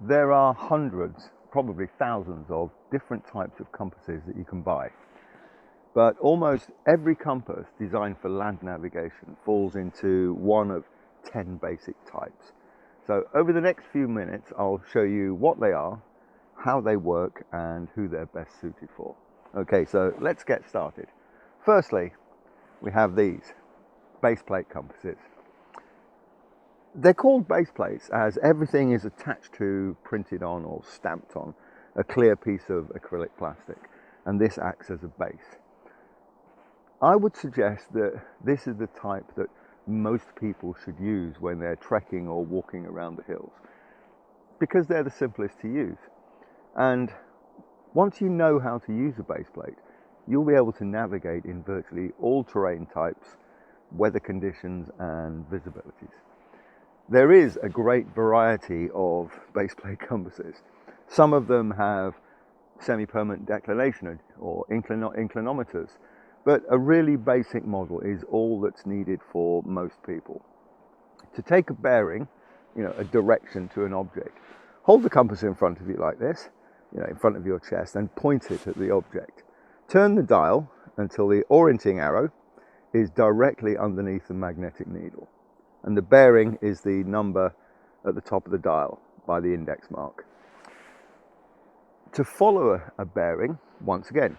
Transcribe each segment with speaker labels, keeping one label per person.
Speaker 1: There are hundreds, probably thousands of different types of compasses that you can buy. But almost every compass designed for land navigation falls into one of 10 basic types. So over the next few minutes, I'll show you what they are, how they work, and who they're best suited for. Okay, so let's get started. Firstly, we have these baseplate compasses. They're called baseplates as everything is attached to, printed on, or stamped on a clear piece of acrylic plastic, and this acts as a base. I would suggest that this is the type that most people should use when they're trekking or walking around the hills, because they're the simplest to use. And once you know how to use a baseplate, you'll be able to navigate in virtually all terrain types, weather conditions, and visibilities. There is a great variety of baseplate compasses. Some of them have semi-permanent declination or inclinometers, but a really basic model is all that's needed for most people. To take a bearing, a direction to an object, hold the compass in front of you like this, in front of your chest, and point it at the object. Turn the dial until the orienting arrow is directly underneath the magnetic needle, and the bearing is the number at the top of the dial by the index mark. To follow a bearing, once again,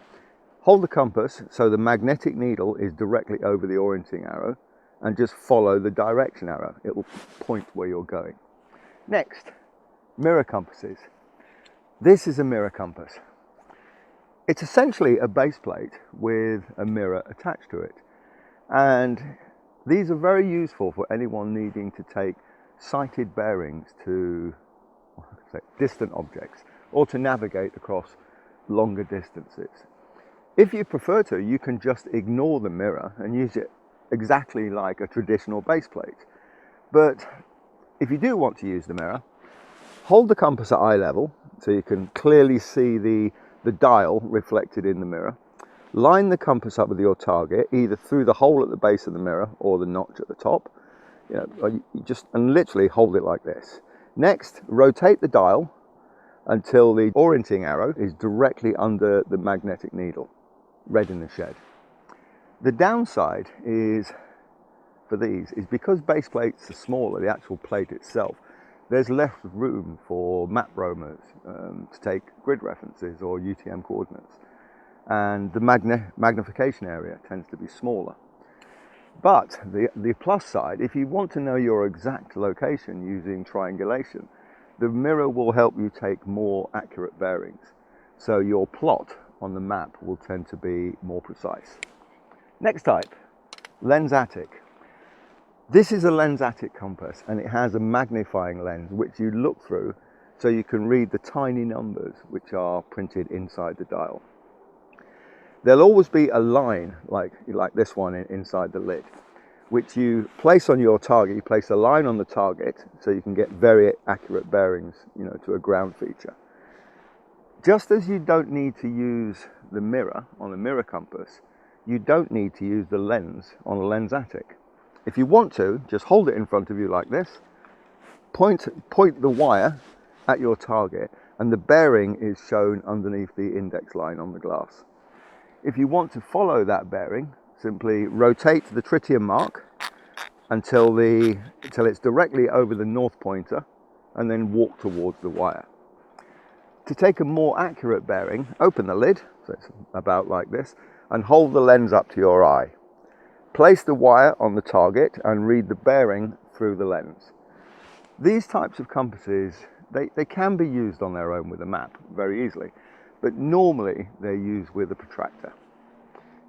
Speaker 1: hold the compass so the magnetic needle is directly over the orienting arrow, and just follow the direction arrow. It will point where you're going. Next, mirror compasses. This is a mirror compass. It's essentially a base plate with a mirror attached to it. And these are very useful for anyone needing to take sighted bearings to distant objects or to navigate across longer distances. If you prefer to, you can just ignore the mirror and use it exactly like a traditional base plate. But if you do want to use the mirror, hold the compass at eye level so you can clearly see the dial reflected in the mirror. Line the compass up with your target, either through the hole at the base of the mirror or the notch at the top. And literally hold it like this. Next, rotate the dial until the orienting arrow is directly under the magnetic needle, red in the shed. The downside for these is because base plates are smaller, the actual plate itself, there's less room for map roamers to take grid references or UTM coordinates. And the magnification area tends to be smaller. But the plus side, if you want to know your exact location using triangulation, the mirror will help you take more accurate bearings. So your plot on the map will tend to be more precise. Next type, Lensatic. This is a Lensatic compass, and it has a magnifying lens which you look through so you can read the tiny numbers which are printed inside the dial. There'll always be a line like this one inside the lid, which you place on your target. You place a line on the target so you can get very accurate bearings, to a ground feature. Just as you don't need to use the mirror on a mirror compass, you don't need to use the lens on a Lensatic. If you want to, just hold it in front of you like this, point the wire at your target, and the bearing is shown underneath the index line on the glass. If you want to follow that bearing, simply rotate the tritium mark until it's directly over the north pointer, and then walk towards the wire. To take a more accurate bearing, open the lid, so it's about like this, and hold the lens up to your eye. Place the wire on the target and read the bearing through the lens. These types of compasses, they can be used on their own with a map very easily, but normally they're used with a protractor.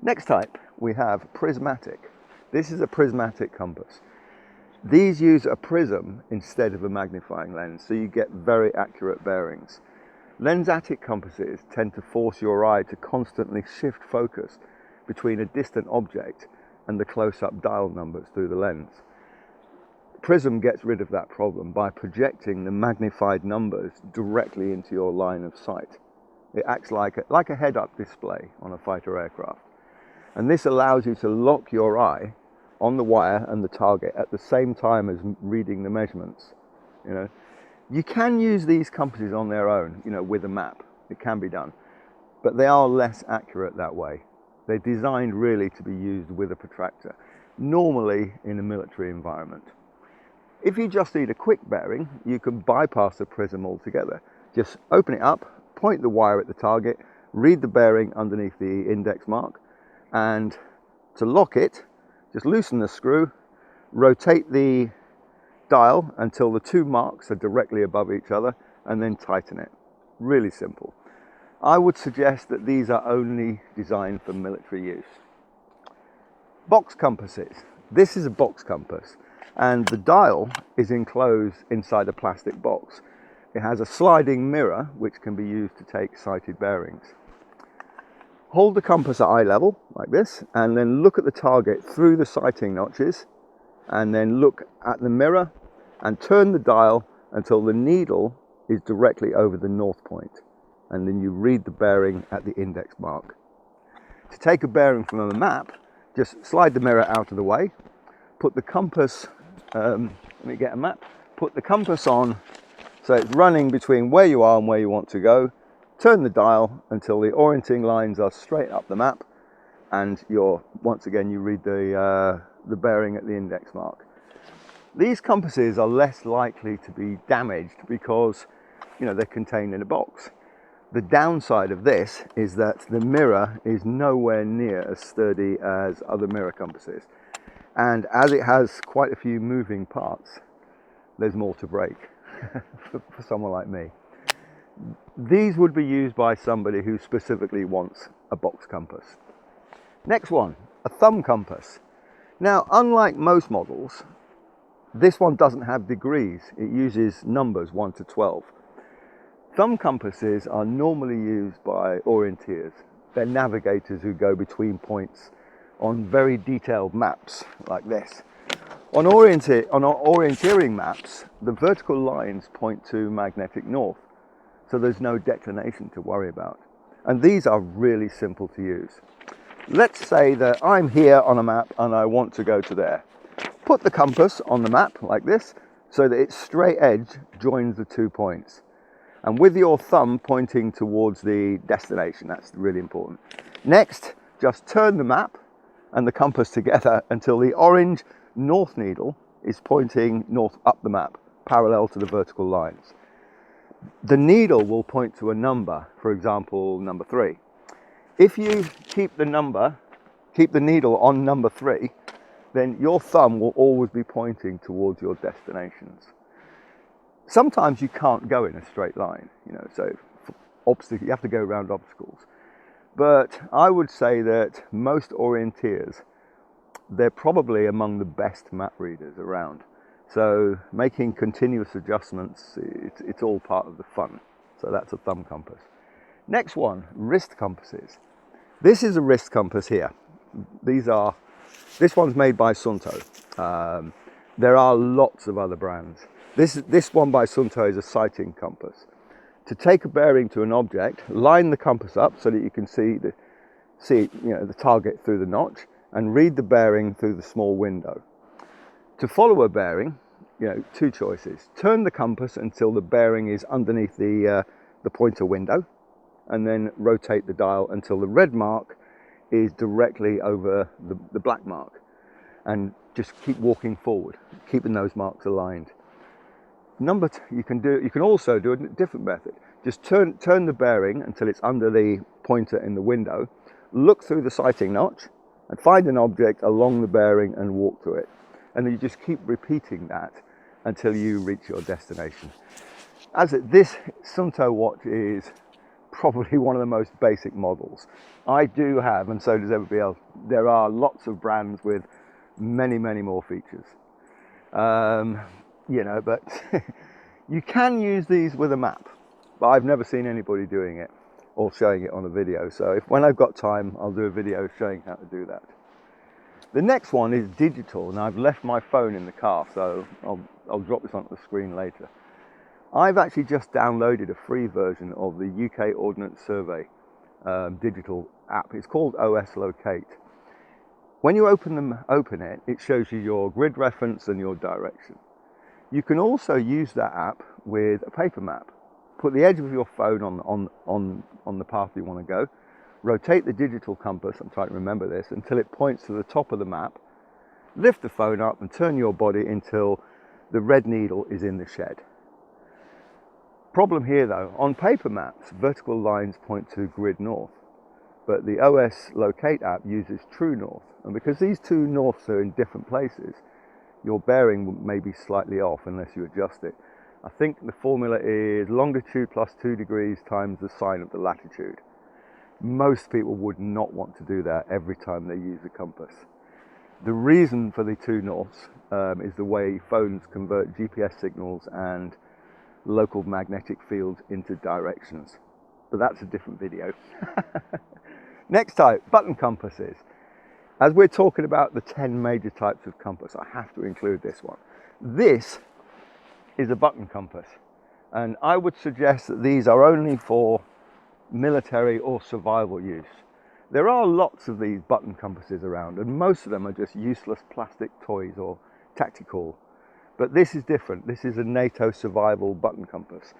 Speaker 1: Next type, we have Prismatic. This is a prismatic compass. These use a prism instead of a magnifying lens, so you get very accurate bearings. Lensatic compasses tend to force your eye to constantly shift focus between a distant object and the close-up dial numbers through the lens. Prism gets rid of that problem by projecting the magnified numbers directly into your line of sight. It acts like a head-up display on a fighter aircraft. And this allows you to lock your eye on the wire and the target at the same time as reading the measurements. You can use these compasses on their own, you know, with a map. It can be done, but they are less accurate that way. They're designed really to be used with a protractor, normally in a military environment. If you just need a quick bearing, you can bypass the prism altogether. Just open it up, point the wire at the target, read the bearing underneath the index mark, and to lock it, just loosen the screw, rotate the dial until the two marks are directly above each other, and then tighten it. Really simple. I would suggest that these are only designed for military use. Box compasses. This is a box compass, and the dial is enclosed inside a plastic box. It has a sliding mirror which can be used to take sighted bearings. Hold the compass at eye level like this, and then look at the target through the sighting notches, and then look at the mirror and turn the dial until the needle is directly over the north point, and then you read the bearing at the index mark. To take a bearing from a map, just slide the mirror out of the way, put the compass, let me get a map, put the compass on so it's running between where you are and where you want to go, turn the dial until the orienting lines are straight up the map, and once again you read the bearing at the index mark. These compasses are less likely to be damaged because, you know, they're contained in a box. The downside of this is that the mirror is nowhere near as sturdy as other mirror compasses, and as it has quite a few moving parts, there's more to break for someone like me. These would be used by somebody who specifically wants a box compass. Next one, a thumb compass. Now, unlike most models, this one doesn't have degrees. It uses numbers 1 to 12. Thumb compasses are normally used by orienteers. They're navigators who go between points on very detailed maps like this. On orienteering maps, the vertical lines point to magnetic north, so there's no declination to worry about. And these are really simple to use. Let's say that I'm here on a map and I want to go to there. Put the compass on the map like this so that its straight edge joins the 2 points. And with your thumb pointing towards the destination, that's really important. Next, just turn the map and the compass together until the orange north needle is pointing north up the map, parallel to the vertical lines. The needle will point to a number, for example, number 3. If you keep the needle on number 3, then your thumb will always be pointing towards your destinations. Sometimes you can't go in a straight line, you know, so you have to go around obstacles. But I would say that most orienteers, they're probably among the best map readers around. So making continuous adjustments, it's all part of the fun. So that's a thumb compass. Next one, wrist compasses. This is a wrist compass here. This one's made by Sunto. There are lots of other brands. This one by Sunto is a sighting compass. To take a bearing to an object, line the compass up so that you can see the target through the notch, and read the bearing through the small window. To follow a bearing, you know, 2 choices. Turn the compass until the bearing is underneath the pointer window, and then rotate the dial until the red mark is directly over the black mark, and just keep walking forward, keeping those marks aligned. You can also do a different method. Just turn the bearing until it's under the pointer in the window, look through the sighting notch, and find an object along the bearing and walk through it. And then you just keep repeating that until you reach your destination. This Sunto watch is probably one of the most basic models. I do have, and so does everybody else, there are lots of brands with many, many more features. You know, but you can use these with a map, but I've never seen anybody doing it or showing it on a video. So when I've got time, I'll do a video showing how to do that. The next one is digital, and I've left my phone in the car, so I'll drop this onto the screen later. I've actually just downloaded a free version of the UK Ordnance Survey digital app. It's called OS Locate. When you open it, it shows you your grid reference and your direction. You can also use that app with a paper map. Put the edge of your phone on the path you want to go. Rotate the digital compass, I'm trying to remember this, until it points to the top of the map. Lift the phone up and turn your body until the red needle is in the shed. Problem here though, on paper maps, vertical lines point to grid north, but the OS Locate app uses true north. And because these two norths are in different places, your bearing may be slightly off unless you adjust it. I think the formula is longitude plus 2 degrees times the sine of the latitude. Most people would not want to do that every time they use a compass. The reason for the two norths is the way phones convert GPS signals and local magnetic fields into directions. But that's a different video. Next type, button compasses. As we're talking about the 10 major types of compass, I have to include this one. This is a button compass, and I would suggest that these are only for military or survival use. There are lots of these button compasses around, and most of them are just useless plastic toys or tactical. But this is different. This is a NATO survival button compass.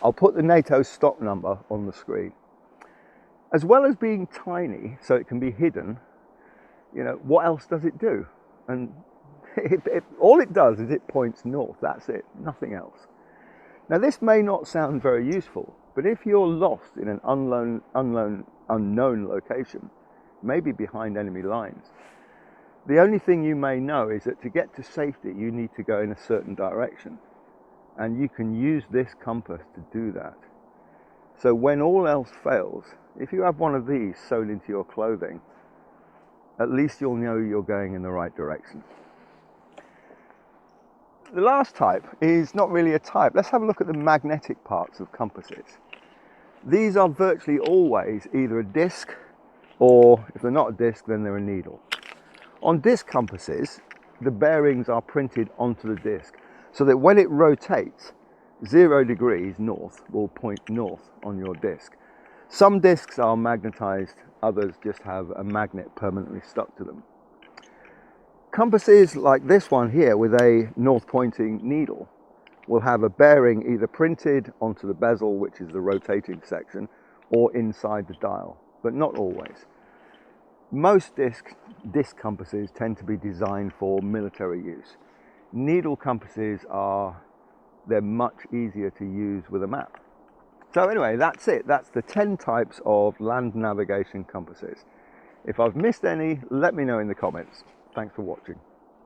Speaker 1: I'll put the NATO stock number on the screen. As well as being tiny, so it can be hidden, you know, what else does it do? And all it does is it points north. That's it, nothing else. Now this may not sound very useful, but if you're lost in an unknown location, maybe behind enemy lines, the only thing you may know is that to get to safety, you need to go in a certain direction. And you can use this compass to do that. So when all else fails, if you have one of these sewn into your clothing, at least you'll know you're going in the right direction. The last type is not really a type. Let's have a look at the magnetic parts of compasses. These are virtually always either a disc, or if they're not a disc, then they're a needle. On disc compasses, the bearings are printed onto the disc, so that when it rotates, 0 degrees north will point north on your disc. Some discs are magnetized, others just have a magnet permanently stuck to them. Compasses like this one here with a north pointing needle will have a bearing either printed onto the bezel, which is the rotating section, or inside the dial, but not always. Most disc compasses tend to be designed for military use. Needle compasses they're much easier to use with a map. So anyway, that's it. That's the 10 types of land navigation compasses. If I've missed any, let me know in the comments. Thanks for watching.